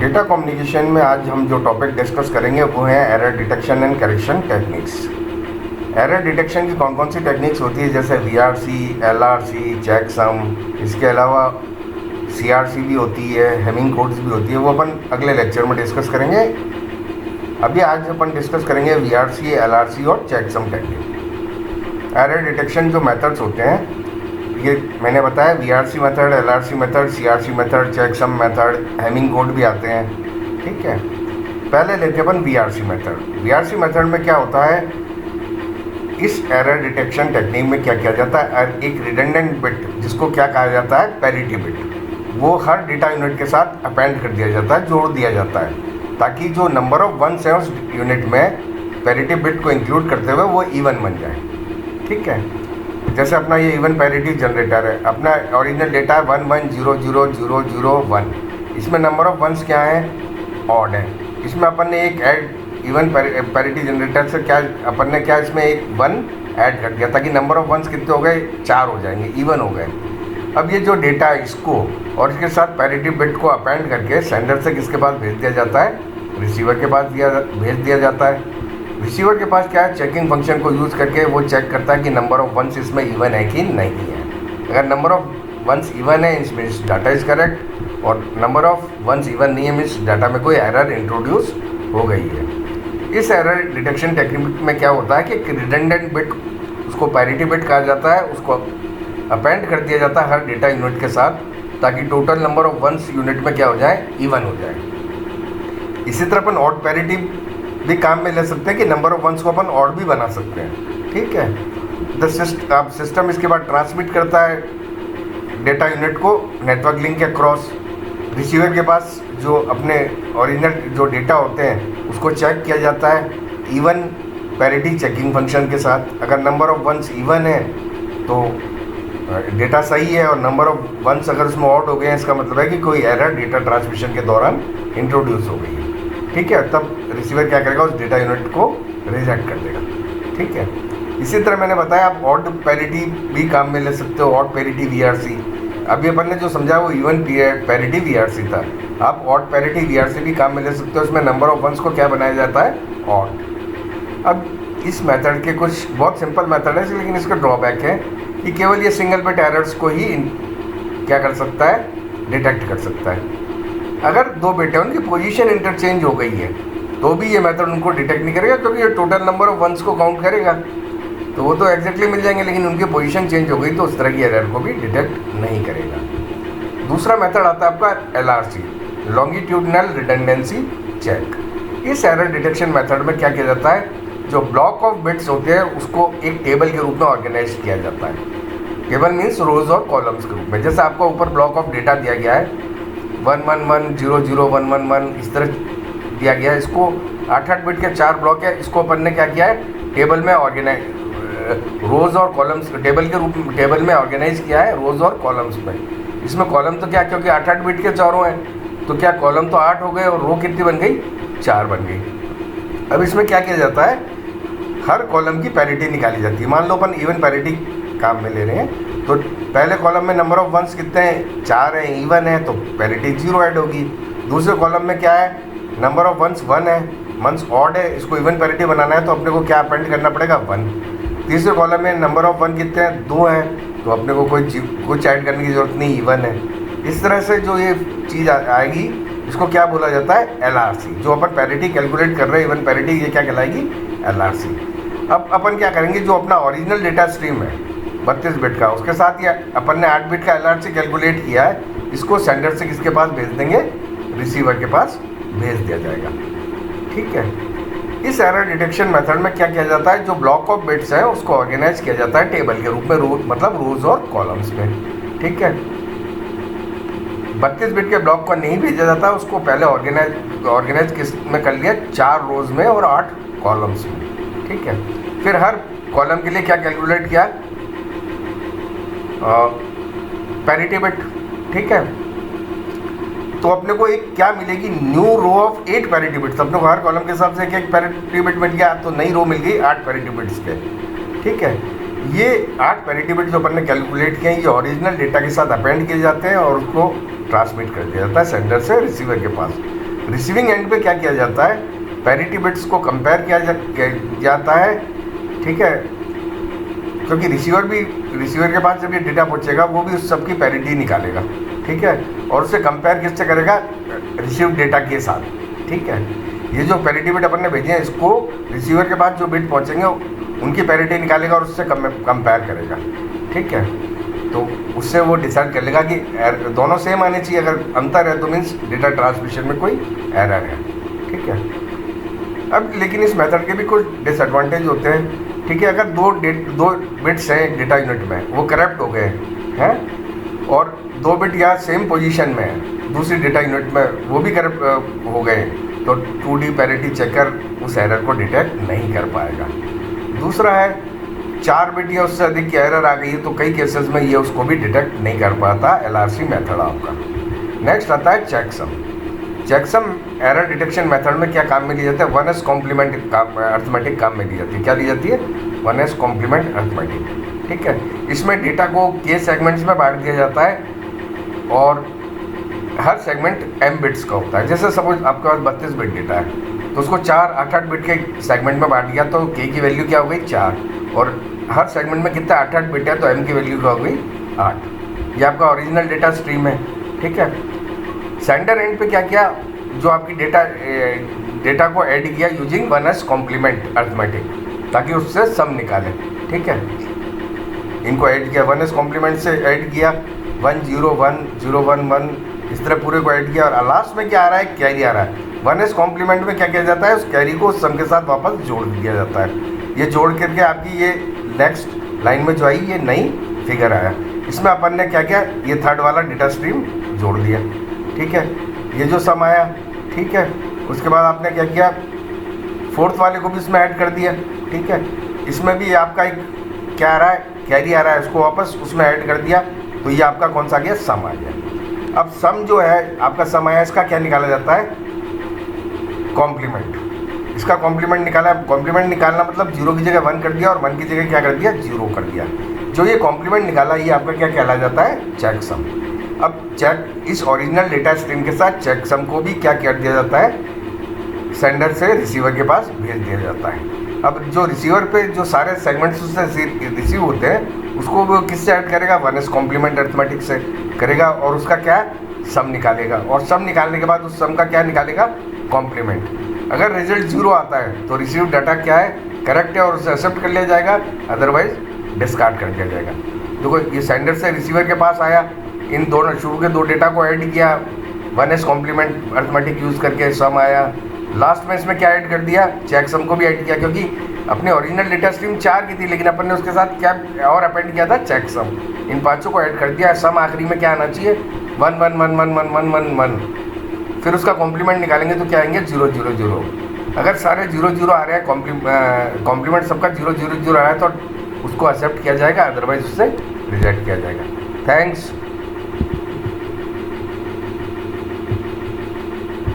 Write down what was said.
Data communication में आज हम जो टॉपिक डिस्कस करेंगे वो है error detection and correction techniques. Error detection की कौन कौन सी टेक्निक्स होती है, जैसे VRC, LRC, चेकसम, इसके अलावा CRC भी होती है, हेमिंग कोड्स भी होती है, वो अपन अगले लेक्चर में डिस्कस करेंगे। अभी आज अपन डिस्कस करेंगे VRC, LRC और चेकसम टेक्निक। एरर डिटेक्शन जो मेथड्स होते हैं ये मैंने बताया, VRC method, LRC method, CRC method, checksum method, Hamming code भी आते हैं। ठीक है, पहले लेते हैं अपन VRC मेथड। VRC मेथड में क्या होता है, इस एरर डिटेक्शन टेक्निक में क्या किया जाता है, एक रिडंडेंट बिट जिसको क्या कहा जाता है, पैरिटी बिट, वो हर डेटा यूनिट के साथ अपेंड कर दिया जाता है, जोड़ दिया जाता है, ताकि जो नंबर ऑफ वंस है उस यूनिट में पैरिटी बिट को इंक्लूड करते हुए वो इवन बन जाए। ठीक है, जैसे अपना ये इवन पैरिटी जनरेटर है, अपना ओरिजिनल डेटा है 11000001, इसमें नंबर ऑफ वंस क्या है, ऑड है। इसमें अपन ने एक ऐड इवन पैरिटी जनरेटर से क्या अपन ने क्या इसमें एक 1 ऐड कर दिया, ताकि नंबर ऑफ वंस कितने हो गए, 4 हो जाएंगे, इवन हो गए। अब ये जो डेटा है इसको और इसके साथ पैरिटी बिट को अपेंड करके सेंडर से किसके पास भेज दिया जाता है, रिसीवर के पास भेज दिया जाता है। रिसीवर के पास क्या है, चेकिंग फंक्शन को यूज़ करके वो चेक करता है कि नंबर ऑफ वंस इसमें इवन है कि नहीं है। अगर नंबर ऑफ वंस इवन है मीन्स डाटा इज़ करेक्ट, और नंबर ऑफ वंस इवन नहीं है मीन्स डाटा में कोई एरर इंट्रोड्यूस हो गई है। इस एरर डिटेक्शन टेक्निक में क्या होता है कि रिडंडेंट बिट, उसको पैरिटी बिट कहा जाता है, उसको अपेंड कर दिया जाता है हर डेटा यूनिट के साथ, ताकि total number of ones unit में क्या हो जाए, इवन हो जाए। इसी तरह अपन ऑड पैरिटी भी काम में ले सकते हैं कि नंबर ऑफ वंस को अपन ऑड भी बना सकते हैं। ठीक है, अब सिस्टम इसके बाद ट्रांसमिट करता है डेटा यूनिट को नेटवर्क लिंक के क्रॉस। रिसीवर के पास जो अपने ओरिजिनल जो डेटा होते हैं उसको चेक किया जाता है इवन पैरिटी चेकिंग फंक्शन के साथ। अगर नंबर ऑफ वंस इवन है तो डेटा सही है, और नंबर ऑफ वंस अगर उसमें ऑड हो गए हैं, इसका मतलब है कि कोई एरर डेटा ट्रांसमिशन के दौरान इंट्रोड्यूस हो गई है। ठीक है, तब रिसीवर क्या करेगा, उस डेटा यूनिट को रिजेक्ट कर देगा। ठीक है, इसी तरह मैंने बताया आप ऑड पैरिटी भी काम में ले सकते हो, ऑड पैरिटी VRC। अभी अपन ने जो समझा वो इवन पैरिटी VRC था, आप ऑड पैरिटी VRC भी काम में ले सकते हो। इसमें नंबर ऑफ वंस को क्या बनाया जाता है, ऑड। अब इस मेथड के कुछ बहुत सिंपल मेथड है, लेकिन इसका ड्रॉबैक है कि केवल ये सिंगल बिट एरर्स को ही क्या कर सकता है, डिटेक्ट कर सकता है। अगर दो बिट है उनकी पोजीशन इंटरचेंज हो गई है तो भी ये मेथड उनको डिटेक्ट नहीं करेगा, क्योंकि ये टोटल नंबर ऑफ वंस को काउंट करेगा, तो वो तो एग्जैक्टली मिल जाएंगे, लेकिन उनकी पोजीशन चेंज हो गई तो उस तरह की एरर को भी डिटेक्ट नहीं करेगा। दूसरा मेथड आता है आपका LRC, लॉन्गिट्यूडनल रिडंडेंसी चेक। इस एरर डिटेक्शन मेथड में क्या किया जाता है, जो ब्लॉक ऑफ बिट्स होते हैं उसको एक टेबल के रूप में ऑर्गेनाइज किया जाता है। टेबल मीन्स रोज और कॉलम्स के रूप में। जैसे आपको ऊपर ब्लॉक ऑफ डेटा दिया गया है 11100111, इस तरह दिया गया है। इसको 8 बिट के 4 ब्लॉक है, इसको अपन ने क्या किया है, टेबल में ऑर्गेनाइज, रोज और कॉलम्स टेबल में ऑर्गेनाइज किया है, रोज और कॉलम्स में। इसमें कॉलम तो क्या, क्योंकि 8 बिट के चारों हैं, तो क्या कॉलम तो 8 हो गए और रो कितनी बन गई, 4 बन गई। अब इसमें क्या किया जाता है, हर कॉलम की पैरिटी निकाली जाती है। मान लो अपन इवन पैरिटी काम में ले रहे हैं, तो पहले कॉलम में नंबर ऑफ वंस कितने हैं, 4 हैं, इवन है, तो पैरिटी 0 ऐड होगी। दूसरे कॉलम में क्या है, नंबर ऑफ वंस 1 है, वंस ऑड है, इसको इवन पैरिटी बनाना है तो अपने को क्या अपेंड करना पड़ेगा, 1। तीसरे कॉलम में नंबर ऑफ 1 कितने हैं, 2 हैं, तो अपने को कुछ ऐड करने की जरूरत नहीं, इवन है। इस तरह से जो ये चीज़ आएगी इसको क्या बोला जाता है, LRC। जो अपन पैरिटी कैलकुलेट कर रहे हैं इवन पैरिटी, ये क्या कहलाएगी, LRC। अब अपन क्या करेंगे, जो अपना ओरिजिनल डेटा स्ट्रीम है 32 बिट का, उसके साथ ये अपन ने 8 बिट का LRC कैलकुलेट किया है, इसको सेंडर से किसके पास भेज देंगे, रिसीवर के पास भेज दिया जाएगा। ठीक है, इस एरर डिटेक्शन मेथड में क्या किया जाता है, जो ब्लॉक ऑफ बिट्स है उसको ऑर्गेनाइज किया जाता है टेबल के रूप में, मतलब रोज और कॉलम्स में। ठीक है, 32 बिट के ब्लॉक को नहीं भेजा जाता, उसको पहले ऑर्गेनाइज किस में कर लिया, 4 रोज में और 8 कॉलम्स में। ठीक है, फिर हर कॉलम के लिए क्या कैलकुलेट किया, पैरिटी बिट। ठीक है, तो अपने को एक क्या मिलेगी, new row of 8 parity bits. अपने को हर कॉलम के हिसाब से एक पैरिटी बिट मिल गया, तो नई रो मिल गई 8 पैरिटी बिट्स के। ठीक है, ये 8 पैरिटी बिट जो अपन ने कैलकुलेट किए हैं, ये ओरिजिनल डेटा के साथ अपेंड किए जाते हैं और उसको ट्रांसमिट कर दिया जाता है सेंडर से रिसीवर के पास। रिसीविंग एंड पे क्या किया जाता है, पैरिटी बिट्स को कंपेयर किया जाता है, ठीक है, क्योंकि रिसीवर के पास जब ये डेटा पहुंचेगा वो भी उस सब की पैरिटी निकालेगा, ठीक है, और उसे कंपेयर किससे करेगा, रिसीव डेटा के साथ, ठीक है। ये जो पैरिटी बिट अपन ने भेजे हैं इसको रिसीवर के पास जो बिट पहुंचेंगे उनकी पैरिटी निकालेगा और उससे कंपेयर करेगा, ठीक है। तो उससे वो डिसाइड कर लेगा कि दोनों सेम आने चाहिए, अगर अंतर है तो मीन्स डेटा ट्रांसमिशन में कोई एरर है, ठीक है। अब लेकिन इस मेथड के भी कुछ डिसएडवांटेज होते हैं, ठीक है। अगर दो बिट्स हैं डेटा यूनिट में, वो करप्ट हो गए हैं और 2 बिट या सेम पोजीशन में है दूसरी डेटा यूनिट में, वो भी करप्ट हो गए, तो 2D पैरिटी चेकर उस एरर को डिटेक्ट नहीं कर पाएगा। दूसरा है 4 बिट या उससे अधिक की एरर आ गई है तो कई केसेस में ये उसको भी डिटेक्ट नहीं कर पाता LRC मेथड आपका। नेक्स्ट आता है checksum. Checksum error detection method में क्या काम में ली जाती है, 1s कॉम्प्लीमेंट अर्थमेटिक काम में ली जाती है। क्या ली जाती है, 1s कॉम्प्लीमेंट अर्थमेटिक, ठीक है। इसमें डेटा को k सेगमेंट्स में बांट दिया जाता है और हर सेगमेंट m बिट्स का होता है। जैसे सपोज आपके पास 32 बिट डेटा है तो उसको 8 बिट के सेगमेंट में बांट दिया तो k की वैल्यू क्या हो गई 4, और हर सेगमेंट में कितना 8 बिट है तो m की वैल्यू क्या हो गई 8। ये आपका ओरिजिनल डेटा स्ट्रीम है, ठीक है। सेंडर एंड पे क्या किया, जो आपकी डेटा को ऐड किया यूजिंग 1s कॉम्प्लीमेंट अर्थमेटिक, ताकि उससे सम निकाले, ठीक है। इनको ऐड किया 1s कॉम्प्लीमेंट से ऐड किया 1 0 1 0 1 1, इस तरह पूरे को ऐड किया और लास्ट में क्या आ रहा है, कैरी आ रहा है। 1s कॉम्प्लीमेंट में क्या किया जाता है, उस कैरी को सम के साथ वापस जोड़ दिया जाता है। ये जोड़ करके आपकी ये नेक्स्ट लाइन में जो आई ये नई फिगर आया। इसमें अपन ने क्या किया, ये थर्ड वाला डेटा स्ट्रीम जोड़ दिया, ठीक है। ये जो सम आया, ठीक है। उसके बाद आपने क्या किया, फोर्थ वाले को भी इसमें ऐड कर दिया, ठीक है। इसमें भी आपका एक क्या आ रहा है, कैरी आ रहा है, उसको वापस उसमें ऐड कर दिया तो ये आपका कौन सा आ गया, सम आ गया। अब सम जो है आपका सम आया, इसका क्या निकाला जाता है, कॉम्प्लीमेंट। इसका कॉम्प्लीमेंट निकाला, कॉम्प्लीमेंट निकालना मतलब 0 की जगह 1 कर दिया और 1 की जगह क्या कर दिया, 0 कर दिया। जो ये कॉम्प्लीमेंट निकाला ये आपका क्या कहला जाता है, चेक सम। अब चेक इस ओरिजिनल डेटा स्ट्रीम के साथ चेक सम को भी क्या कर दिया जाता है, सेंडर से रिसीवर के पास भेज दिया जाता है। अब जो रिसीवर पे जो सारे सेगमेंट्स उससे रिसीव होते हैं उसको वो किससे ऐड करेगा, 1s कॉम्प्लीमेंट अर्थमेटिक से करेगा और उसका क्या सम निकालेगा, और सम निकालने के बाद उस सम का क्या निकालेगा, कॉम्प्लीमेंट। अगर रिजल्ट 0 आता है तो रिसीव डाटा क्या है, करेक्ट है और उसे एक्सेप्ट कर लिया जाएगा, अदरवाइज डिस्कार्ड कर दिया जाएगा। देखो ये सेंडर से रिसीवर के पास आया, इन दोनों शुरू के 2 डेटा को ऐड किया 1s कॉम्प्लीमेंट अर्थमेटिक यूज़ करके, सम आया। लास्ट में इसमें क्या ऐड कर दिया, चेक सम को भी ऐड किया, क्योंकि अपने ओरिजिनल डेटा स्ट्रीम 4 की थी लेकिन अपन ने उसके साथ क्या और अपेंड किया था, चेक सम। इन 5 को ऐड कर दिया, सम आखिरी में क्या आना चाहिए, 1 1 1 1 1 1 1 1। फिर उसका कॉम्प्लीमेंट निकालेंगे तो क्या आएंगे, 0 0 0। अगर सारे 0 0 आ रहे हैं, कॉम्प्लीमेंट सबका 0 0 0 आ रहा है तो उसको एक्सेप्ट किया जाएगा, अदरवाइज उससे रिजेक्ट किया जाएगा। थैंक्स।